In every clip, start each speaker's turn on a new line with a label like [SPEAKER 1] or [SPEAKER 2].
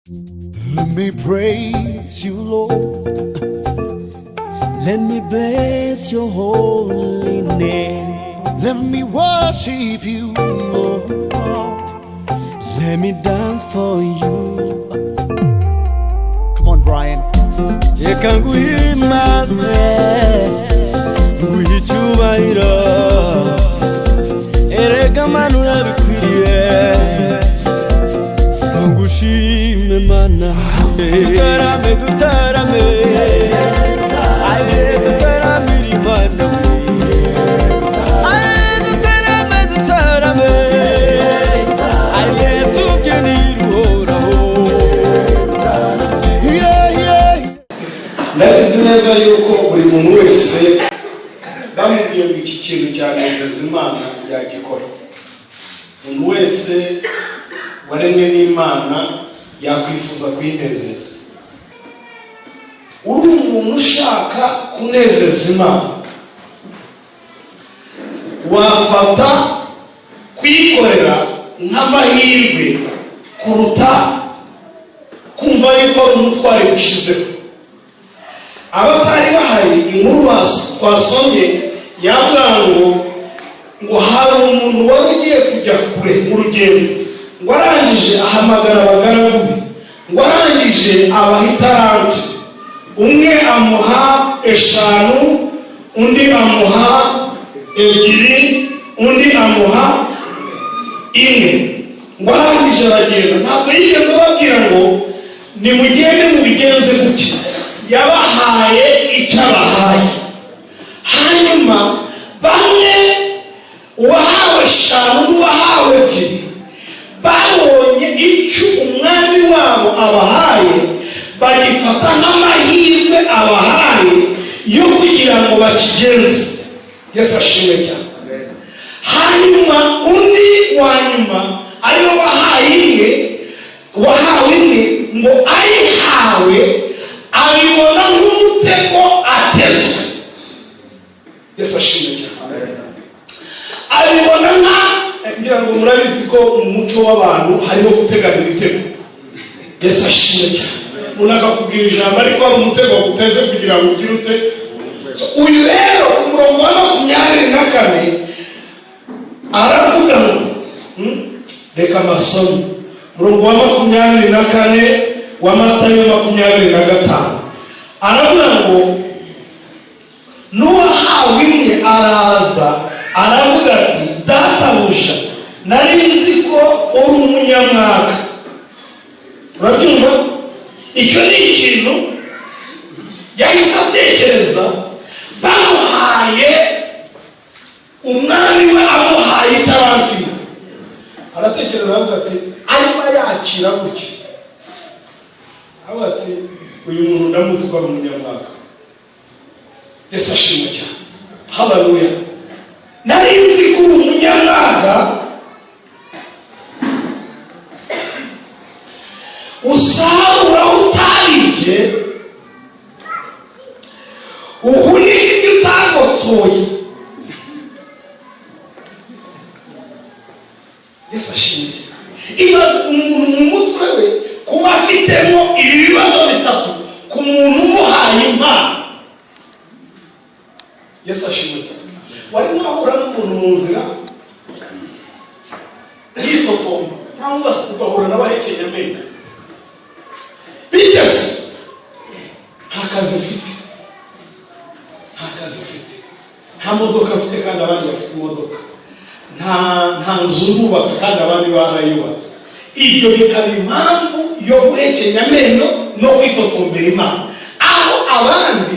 [SPEAKER 1] Let me praise you, Lord. Let me bless your holy name. Let me worship you, Lord. Let me dance for you. Come on, Brian. Yekanguhimase nguhicyubahiro erega manura bikwiriye kangushime mana dutarame dutarame aye dutaramira imana aye dutarame dutarame aye tubyinira uhoraho.
[SPEAKER 2] Ndabizi neza yuko buri muntu wese bamubwiye ngo iki kintu cyanezeza Imana yagikora. Umuntu wese waremwe n'Imana yakwifuza kwinezeza. Uri umuntu ushaka kunezeza Imana, wafata kwikorera nk'amahirwe kuruta kumva yuko umutware gushizeho. Abatari bahari inkuru twasomye yavuga ngo hari umuntu wari ugiye kujya kure mu rugendo, ngo arangije ahamagara abagaragu be, ngo arangije abaha italanto, umwe amuha 5, undi amuha 2, undi amuha 1. ngo arangije aragenda, ntabwo yigeze ababwira ngo nimugende mubigenze gutya. Yabahaye icyo abahaye. Hanyuma bamwe uwahawe 5 n'uwahawe 2 babonye icyo umwami wabo abahaye, bagifata nk'amahirwe abahaye yo kugira ngo bakigenze. Yesu ashimwe cyane. Hanyuma undi wa nyuma ariwe wahawe imwe ngo ayihawe abibona nk'umutego atezwe. Yesu ashimwe cyane. Abibona ngira ngo murabizi ko mu muco w'abantu harimo gutegana ibitego. Yesu ashimwe cyane. Umuntu akakubwira ijambo ariko ari umutego guteze kugira ngo ugire ute. Uyu rero umurongo wa 24 aravuga ngo reka masomo. Umurongo wa 24 wa Matayo 25 aravuga ngo n'uwahawe imwe araza aravuga ati databuja nari nzi ko uri umunyamwaka. Urabyumva? Icyo ni ikintu yahise atekereza. Bamuhaye umwami we amuhaye italanto, aratekereza aravuga ati arimo yakira gutya. Abati uyu muntu ndamuzi ko ari umunyamwaka. Yesu ashimwe cyane. Haleluya. Nari nzi ko uri umunyamwaka, usarura utarije, uhunika ibyo utagosoye. Yesu ashimwe. Ibaze umuntu mu mutwe we kuba afitemo ibi bibazo bitatu ku muntu umuhaye impano. Yesu ashimwe. Wari mwahura n'umuntu mu nzira yitotomba cyangwa se ugahura n'abahekenya amenyo, bigeze nta kazi mfite, nta modoka mfite kandi abandi bafite imodoka, nta nzu bubaka kandi abandi barayubatse. Ibyo bikaba impamvu yo guhekenya amenyo no kwitotombera Imana. Aho abandi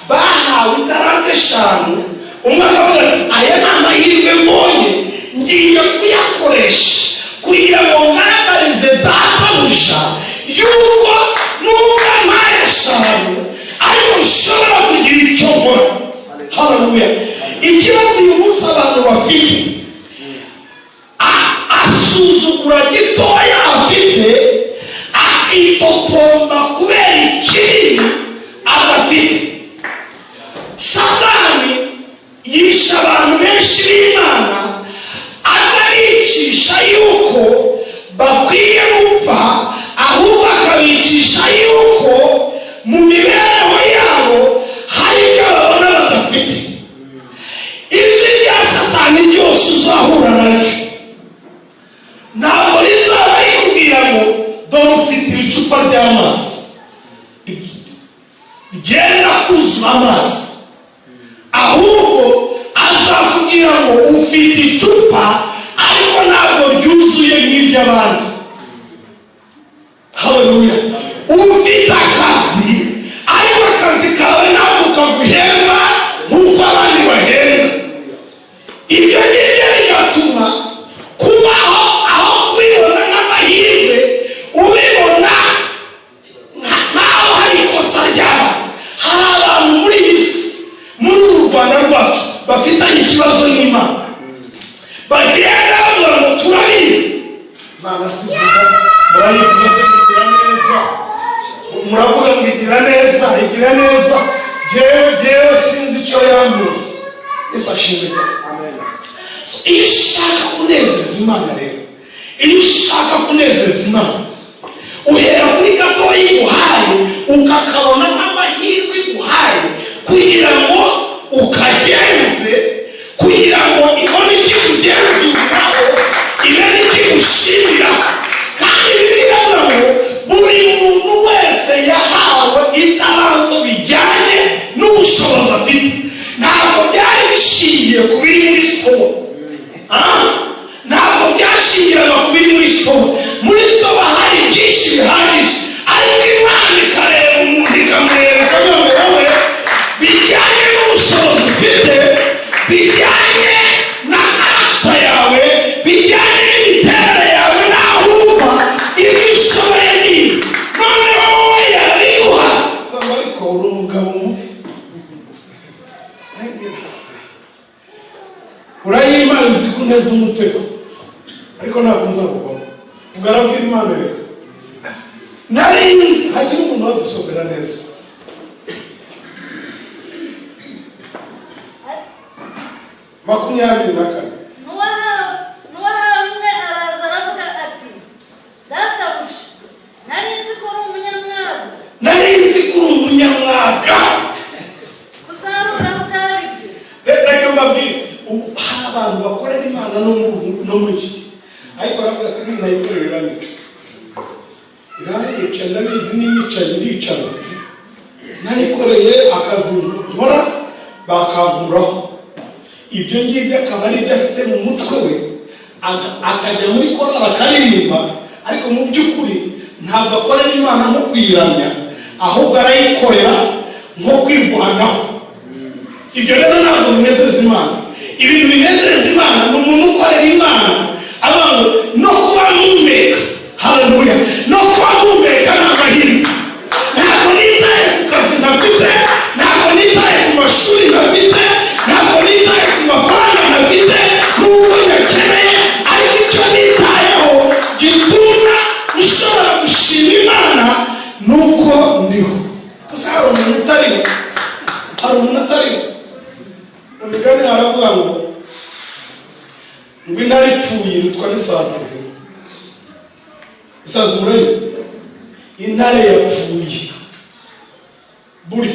[SPEAKER 2] bahawe italanto 5, umwe akavuga ati aya ni amahirwe mbonye ngiye kuyakoresha kugira ngo ngaragarize databuja yuko nubwo ampaye 5 ariko nshobora kugira icyo nkora. Haleluya. Ikibazo uyu munsi abantu bafite, asuzugura gitoya afite, akitotomba kubera ikintu adafite. Satani yisha abantu benshi b'Imana abaricisha yuko bakwiye gupfa ahubwo bikabicisha yuko mu mibereho yabo hari ibyo babona badafite. Ijwi rya Satani ryose uzahura naryo ntabwo rizaba rikubwira ngo dore ufite icupa ry'amazi genda kuzura amazi, ahubwo azakubwira ngo ufite icupa ariko ntabwo ryuzuye nk'iry'abandi. Haleluya. Ufite akazi ariko akazi kawe ntabwo kaguhemba nk'uko abandi bahemba. Ibyo ngibyo bigatuma kubaho aho kwibona n'amahirwe ubibona nkaho hari ikosa ryawe. Hari abantu muri iyi si, muri uru Rwanda rwacu, bafitanye ikibazo n'Imana, bagenda bavuga ngo turabizi. Imana sivuga murayivuga se igira neza, muravuga ngo igira neza, igira neza. Jewe sinzi icyo yambuye. Yesu ashimwe. Amen. Iyo ushaka kunezeza Imana rero, iyo ushaka kunezeza Imana, uhera kuri gatoya iguhaye ukakabona n'amahirwe iguhaye kugira ngo ukagenze, kugira ngo ibone ikikugenzuraho, ibone ikigushimira. Kandi biravuga ngo buri muntu wese yahawe italanto bijyanye n'ubushobozi afite. Ntabwo byari bishingiye ku biri muri siporo, ntabwo byashingiraga ku biri muri siporo. Muri siporo hari byinshi bihagije, ariko Imana ikareba umuntu ikamwereka wowe bijyanye n'ubushobozi ufite, bijyanye na karagita yawe, bijyanye n'imiterere yawe, naho uva ibyo ushoboye niba noneho wowe yabiguha. Ariko uri umugabo urayimana uzi ko uneza umutego, ariko ntabwo uzabugwamo. Ugarabwira Imana rero. Narinzi hagira umuntu wadusomera neza. Makumyabiri na kane.
[SPEAKER 3] Nuwahawe umwe araza aravuga ati, databuja, nari nzi ko uri umunyamwaga.
[SPEAKER 2] Nari nzi ko uri umunyamwaga.
[SPEAKER 3] Gusarura utabibye.
[SPEAKER 2] Reka mbabwire, hari abantu bakorera Imana no mu gihe, ariko baravuga ati ninayikorera iranyica. Iranyica ndabizi niyicaye iricara. Nayikoreye akazi nkora bakankuraho. Ibyo ngibyo akaba ari ibyo afite mu mutwe we, akajya muri korali akaririmba, ariko mu by'ukuri ntabwo akorera Imana nko kwiramya, ahubwo arayikorera nko kwirwanaho. Ibyo rero ntabwo binezeza Imana. Ibintu binezeza Imana ni umuntu ukorera Imana abantu no kuba mpumeka. Haleluya. No kuba mpumeka ni amahirwe. Ntabwo nitaye ku kazi ntafite, ntabwo nitaye ku mashuri ntafite, ntabwo nitaye ku mafaranga ntafite n'ubwo nyakeneye, ariko icyo nitayeho gituma ushobora gushima Imana nuko ndiho. Gusa hari umuntu utariho, hari umuntu atariho. Umugani aravuga ngo intare ipfuye irutwa n'isazi. Isazi murayizi? Intare yapfuye burya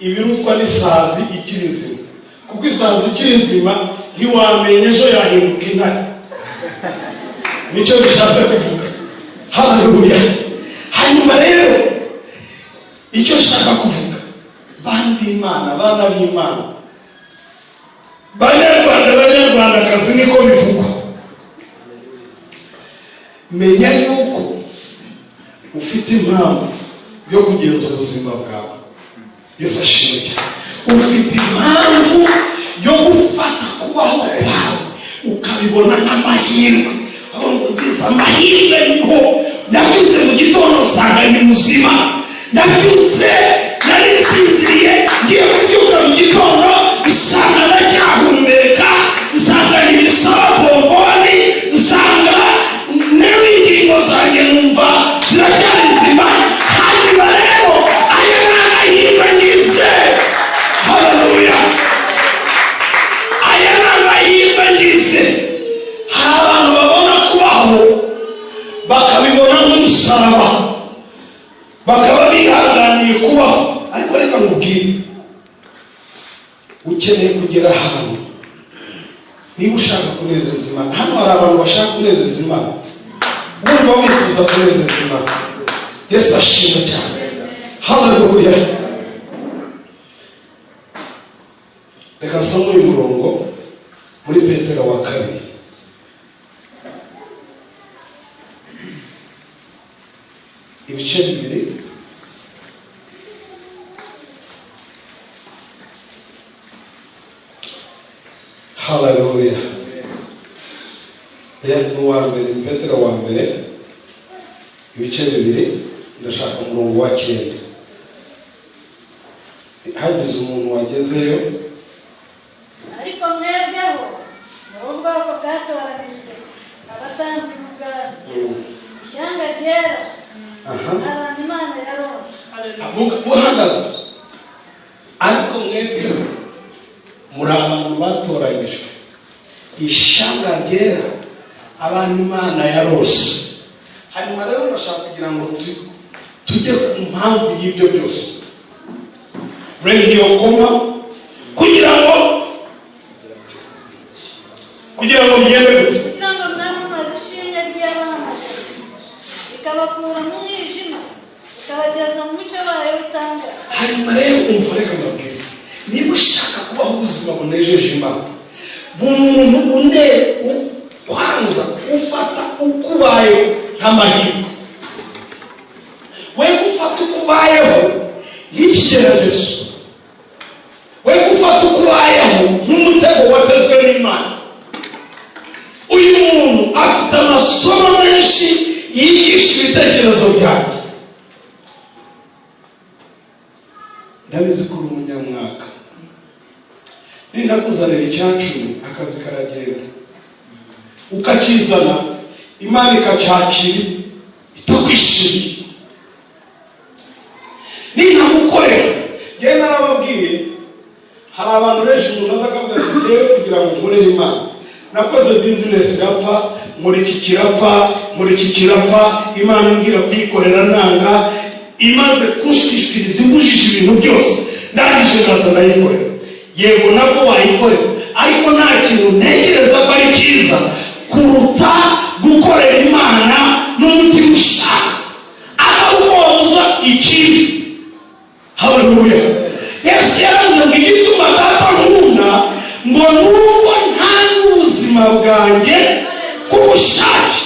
[SPEAKER 2] ibirutwa n'isazi ikiri nzima, kuko isazi ikiri nzima ntiwamenya ejo yahinduka intare. Nicyo bishatse kuvuga. Haleluya. Hanyuma rero icyo nshaka kuvuga, bana b'Imana, bana b'Imana, Banyarwanda, Banyarwandakazi, niko bivugwa. Menya yuko ufite impamvu yo kugenza ubuzima bwawe. Yesu ashimwe cyane. Ufite impamvu yo gufata kubaho kwawe ukabibona nk'amahirwe. Aho ngize amahirwe niho nabyutse mu gitondo usanga ni muzima. Nabyutse nari nsinziriye, ngiye kubyuka mu gitondo usanga ndacyahumeka, usanga n'ibisaba bomboni, usanga n'ingingo zanjye numva ziracyari nzima. Hanyuma rero ayo ni amahirwe ngize. Haleluya. Aya ni amahirwe ngize. Hari abantu babona kubaho bakabibona nk'umusaraba, bakaba bihanganiye kubaho. Ariko reka nkubwire, ukeneye kugera ahantu, niba ushaka kunezeza Imana, hano hari abantu bashaka kunezeza Imana, wumva wifuza kunezeza Imana. Yesu ashimwe cyane. Haleluya. Reka nsome uyu murongo muri Petero wa 2. Ibice 2. Haleluya. Nuwa mbere, Petero wa mbere, ibice 2, ndashaka umurongo wa 9. Hagize umuntu wagezeyo.
[SPEAKER 3] ariko mwebweho muri ubwoko bwatoranijwe, abatambyi b'ubwami, ishyanga ryera, abantu Imana yaronse.
[SPEAKER 2] Muhagaze. Ariko mwebweho muri abantu batoranyijwe, ishyanga ryera, abantu Imana yarose. Hanyuma rero ndashaka kugira ngo tujye ku mpamvu y'ibyo byose. Radio Koma kugira ngo bigende gute?
[SPEAKER 3] Kugira ngo mwamamaze ishimwe ry'Abahamagaye, ikabakura mu mwijima, ikabageza mu mucyo wayo w'itangaza.
[SPEAKER 2] Hanyuma rero umva, reka mbabwire, niba ushaka kubaho ubuzima bunejeje Imana, bumuntu kwanza ufata ukubayeho nk'amahirwe, we gufata ukubayeho nk'ikigeragezo, we gufata ukubayeho nk'umutego watezwe n'Imana. Uyu muntu afite amasomo menshi yigisha ibitekerezo byawe. Ndabizi ko uri umunyamwaka, ninakuzanira icyacumi akazi karagenda, ukakizana Imana ikacyakira itakwishimiye. Ninamukorera, njyewe narababwiye, hari abantu benshi umuntu azakavuga ati rero kugira ngo nkorere Imana nakoze business yapfa, muri iki kirapfa, Imana imbwira kuyikorera nanga, imaze kunshishikiriza imbujije ibintu byose, ndangije ndaza nayikorera. Yego nabwo wayikorera, ariko nta kintu ntekereza ko ari cyiza kuruta gukorera Imana n'umutima ushaka akagukoza ikibi. Haleluya. Yesu yaravuze ngo igituma Data nkunda ngo nuko nta n'ubuzima bwanjye k'ubushake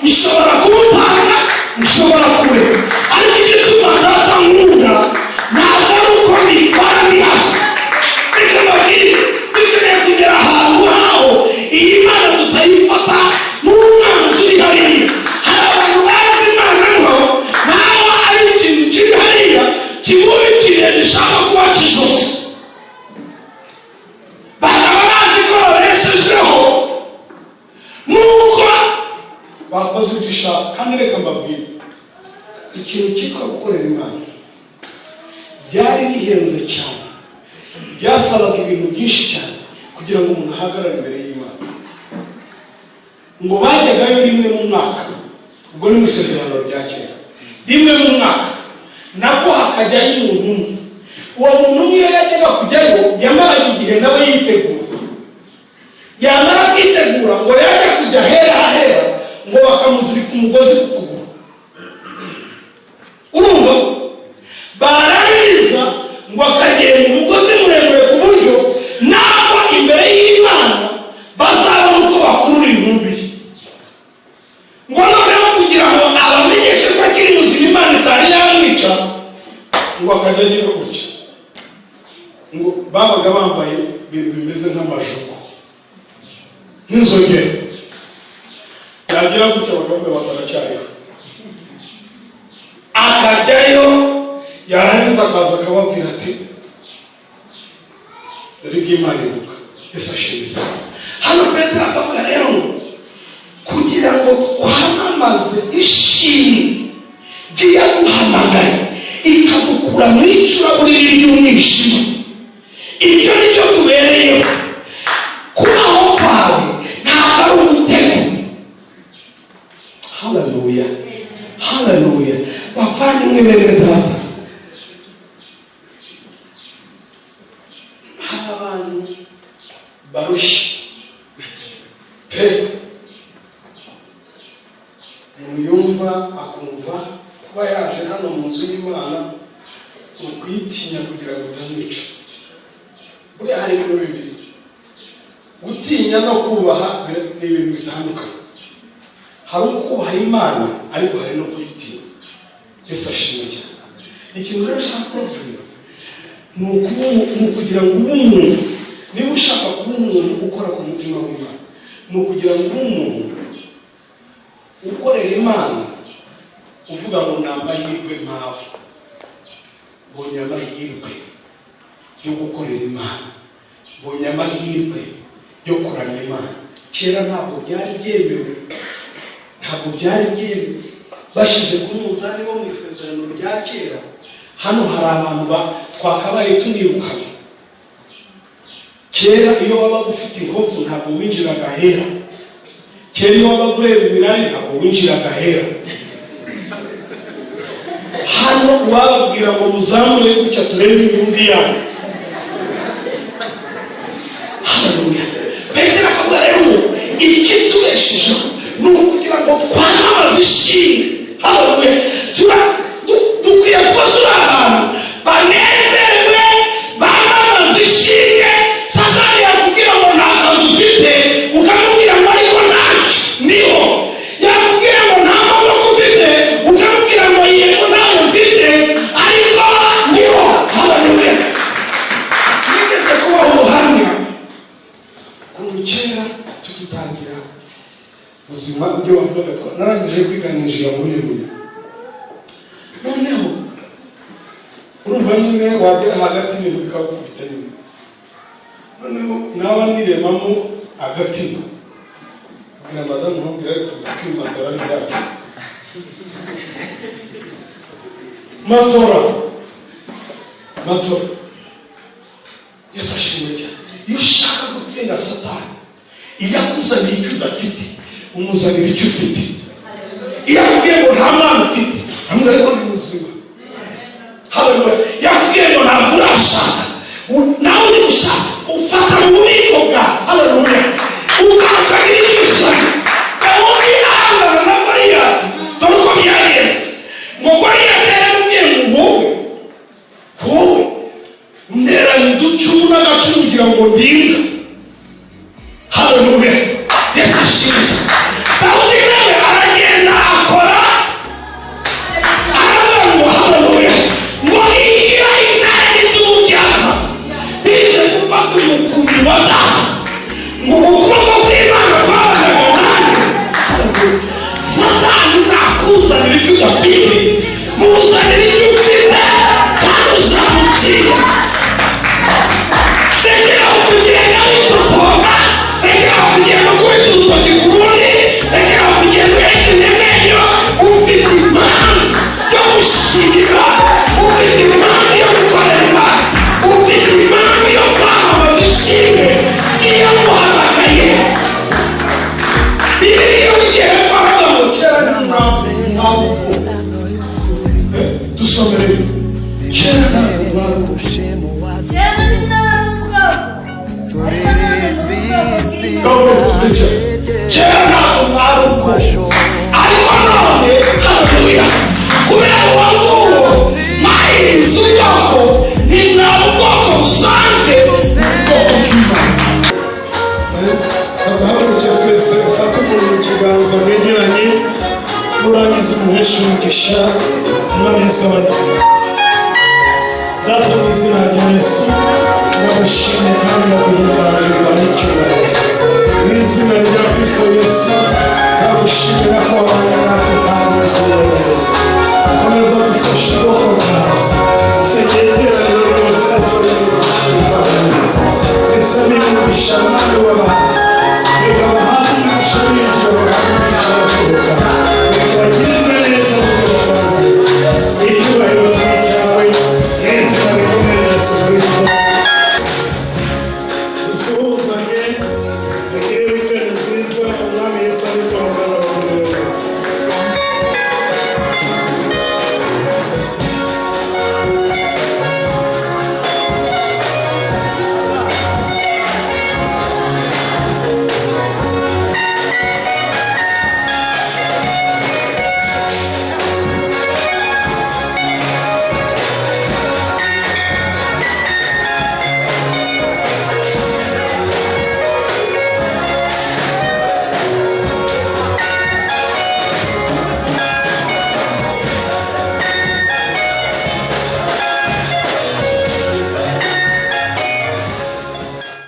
[SPEAKER 2] nshobora kubutanga, nshobora kureka, ariko igituma Data nkunda ntabwo ari uko mbikora bihasa. Reka mbabwire, dukeneye kugera ahantu haho iyi Mana tutayifata n'umwanzi uri hariya. Hari abantu bazi Imana ngo nawe ari ikintu kiri hariya kimurikire gishaka kuba kijose, bakaba bazi ko babeshejeho nuko bakoze ibyo ishaka. Kandi reka mbabwire, ikintu cyitwa gukorera Imana byari bihenze cyane, byasabaga ibintu byinshi cyane kugira ngo umuntu ahagarare imbere y'Imana. Ngo bajyagayo rimwe mu mwaka, ubwo ni mu isezerano rya kera, rimwe mu mwaka nabwo hakajyayo umuntu umwe. Uwo muntu umwe iyo yajyaga kujyayo yamaraga igihe nawe yitegura, yamara kwitegura ngo yajya kujya ahera ngo bakamuzirika umugozi ku kuguru. Urumva barangiza ngo akagenda umugozi muremure ku buryo nabo imbere y'Imana bazabona uko bakurura intumbi. Ngo noneho kugira ngo abamenyeshe ko akiri muzima Imana itari yamwica, ngo akajya agira gutya, ngo babaga bambaye ibintu bimeze nk'amajipo nk'inzogera, yagira gutya bakavuga bataracyariho, akajyayo yarangiza akaza akababwira ati dore ibyo Imana ivuga. Yesu ashimwe. Hano Petero akavuga rero kugira ngo twamamaze ishimwe ry'iyaguhamagaye ikagukura mu icuraburindi ry'umwijima. Ibyo ni byo tubereyeho. Kubaho kwawe ntabwo ari umutego. Haleluya, haleluya. bavandimwe bene data, hari abantu barushye pe, umuntu yumva akumva kuba yaje hano mu nzu y'Imana ni ukuyitinya kugira ngo utamwica. Buriya hari ibintu bibiri, gutinya no kubaha ni ibintu bitandukanye. Hari ukubaha Imana ariko hari no kuyitinya. Yesu ashimwe cyane. Ikintu rero ushaka kubwira ni ukugira ngo ube umuntu. Niba ushaka kuba umuntu ukora ku mutima w'Imana, ni ukugira ngo ube umuntu ukorera Imana, uvuga ngo ni amahirwe nkawe, mbonye amahirwe yo gukorera Imana, mbonye amahirwe yo kuramya Imana. Kera ntabwo byari byemewe, bashyize ku munzani wo mu isezerano rya kera. Hano hari abantu twakabaye tunirukana. Kera iyo wabaga ufite inkovu ntabwo winjiraga ahera. Kera iyo wabaga ureba imirari ntabwo winjiraga ahera. Hano wababwira ngo muzamure gutya turebe imirundi yabo. Haleluya. Petero akavuga rero ikitubeshejeho ni ukugira ngo twamamaze ishimwe. Haleluya. Dukwiye kuba turi ahantu banezerewe, bamamaze ishimwe. Satani yakubwira ngo nta kazi ufite, ukamubwira ngo ariko ntacyo niho. Yakubwira ngo nta maboko ufite, ukamubwira ngo yego ntayo mfite, ariko niho. Haleluya. Nigeze kuba ubuhamya ukuntu kera tugitangira ubuzima byo bavuga narangije kwiganisha muri Yeruya. Noneho urumva nyine wagera hagati ni bikakubita nyine. Noneho naba niremamo agatima, bwira madamu nkubwira ariko matara byacu matora. Yesu ashimwe cyane. Iyo ushaka gutsinda Satani, iyo akuzaniye icyo udafite, umuzanira icyo ufite. Iyo akubwiye ngo nta mwana ufite, amubwira ariko ni muzima. Haleluya. Yakubwiye ngo ntabwo urashaka, nawe uri gushaka, ufata mu bubiko bwa. Haleluya. Ukagira icyo ushaka. Dawudi ahangana na Goliyati, dore uko byagenze. Ngo Goliyati yaramubwiye ngo wowe unteranye uducumu n'agacumu kugira ngo ndinga. Haleluya. Yesu ashimwe. Dawudi nawe aragenda akora, aravuga ngo haleluya, ngo nigira intare n'idubyaza bije gufata umukumbi wa Dawudi, ngo ukuboko kw'Imana kwabanaga nanjye. Satani nakuzanira ibyo udafite, muzanira ibyo ufite kandi uzamutsinda. Rekera kugenda witotomba, rekera kugenda ukubita urutoki ku rundi, rekera kugenda uhekenya amenyo. Ufite impamvu yo gushimira, ufite impamvu yo gukorera Imana, ufite impamvu yo kwamamaza ishimwe. Iyo muhamagaye Bibiliya igihe twavuga ngo kera ntabwo dusomere kera ntabwo ariko none haleluya, kubera uwanguwo mahinzu yako ni ntabwo ubwoko busanzwe, ubwoko bwiza.
[SPEAKER 4] Adahaguruke twese ufate umuntu mu kiganza mwegeranye, nurangiza umuhesha umugisha. Umwami Yesu abadukunda. Data mu izina rya Yesu ndagushimye kandi ndaguhimbaza n'icyubahiro. Mu izina rya Kristo Yesu ndagushimira ko wabanye natwe kandi utworohereza. Komeza gufasha ubwoko